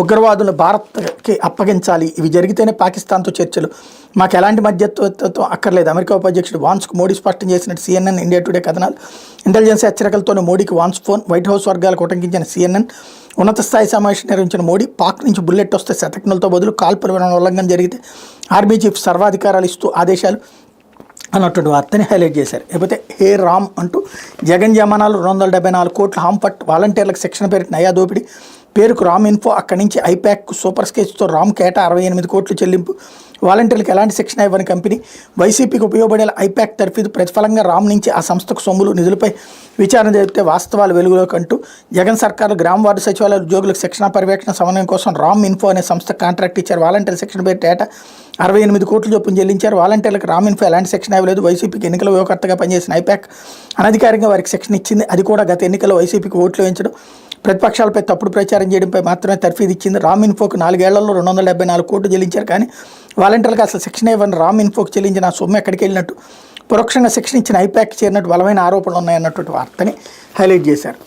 ఉగ్రవాదులను భారత్కి అప్పగించాలి, ఇవి జరిగితేనే పాకిస్తాన్తో చర్చలు, మాకు ఎలాంటి మధ్యత్వం అక్కర్లేదు, అమెరికా ఉపాధ్యక్షుడు వాన్స్కు మోడీ స్పష్టం చేసినట్టు CNN ఇండియా టుడే కథనాలు. ఇంటెలిజెన్స్ హెచ్చరికలతోనే మోడీకి వాన్స్ ఫోన్, వైట్ హౌస్ వర్గాలకు ఉటంకించిన CNN. ఉన్నత స్థాయి సమావేశం నిర్వహించిన మోడీ, పాక్ నుంచి బుల్లెట్ వస్తే శతఘ్నులతో బదులు కాల్పుల విరామ ఉల్లంఘన జరిగితే ఆర్మీ చీఫ్ సర్వాధికారాలు ఇస్తూ ఆదేశాలు అన్నటువంటి వార్తని హైలైట్ చేశారు. లేకపోతే హే రామ్ అంటూ జగన్ జమానాలు 274 కోట్ల హాంపట్, వాలంటీర్లకు శిక్షణ పేరిట నయా దోపిడీ, పేరుకు రామ్ ఇన్ఫో, అక్కడి నుంచి ఐప్యాక్ సూపర్ స్కెచ్తో రామ్ కేటా 68 కోట్లు చెల్లింపు, వాలంటీర్లకు ఎలాంటి శిక్షణ ఇవ్వని కంపెనీ, వైసీపీకి ఉపయోగపడేలా ఐప్యాక్ తర్ఫీదు, ప్రతిఫలంగా రామ్ నుంచి ఆ సంస్థకు సొమ్ములు నిధులపై విచారణ జరిపితే వాస్తవాలు వెలుగులోకి అంటూ జగన్ సర్కారు గ్రామ వార్డు సచివాలయ ఉద్యోగులకు శిక్షణ పర్యవేక్షణ సమన్వయం కోసం రామ్ ఇన్ఫో అనే సంస్థ కాంట్రాక్ట్ ఇచ్చారు. వాలంటీర్ శిక్షణ పేరిట ఏటా 68 కోట్లు చొప్పున చెల్లించారు. వాలంటీర్లకు రామ్ ఇన్ఫో ఎలాంటి శిక్షణ ఇవ్వలేదు. వైసీపీకి ఎన్నికల వ్యూహకర్తగా పనిచేసిన ఐప్యాక్ అనధికారికంగా వారికి శిక్షణ ఇచ్చింది. అది కూడా గత ఎన్నికల్లో వైసీపీకి ఓట్లు వేయించడం, ప్రతిపక్షాలపై తప్పుడు ప్రచారం చేయడంపై మాత్రమే తర్ఫీదు ఇచ్చింది. రామ్ ఇన్ఫోకు 4 ఏళ్లలో 274 కోట్లు చెల్లించారు. కానీ వాలంటీర్లకు అసలు శిక్షణ ఇవ్వని రామ్ ఇన్ఫోకు చెల్లించిన సొమ్ము ఎక్కడికి వెళ్ళినట్టు, పరోక్షంగా శిక్షణ ఇచ్చిన ఐప్యాక్ చేరినట్టు బలమైన ఆరోపణలు ఉన్నాయన్నటువంటి వార్తని హైలైట్ చేశారు.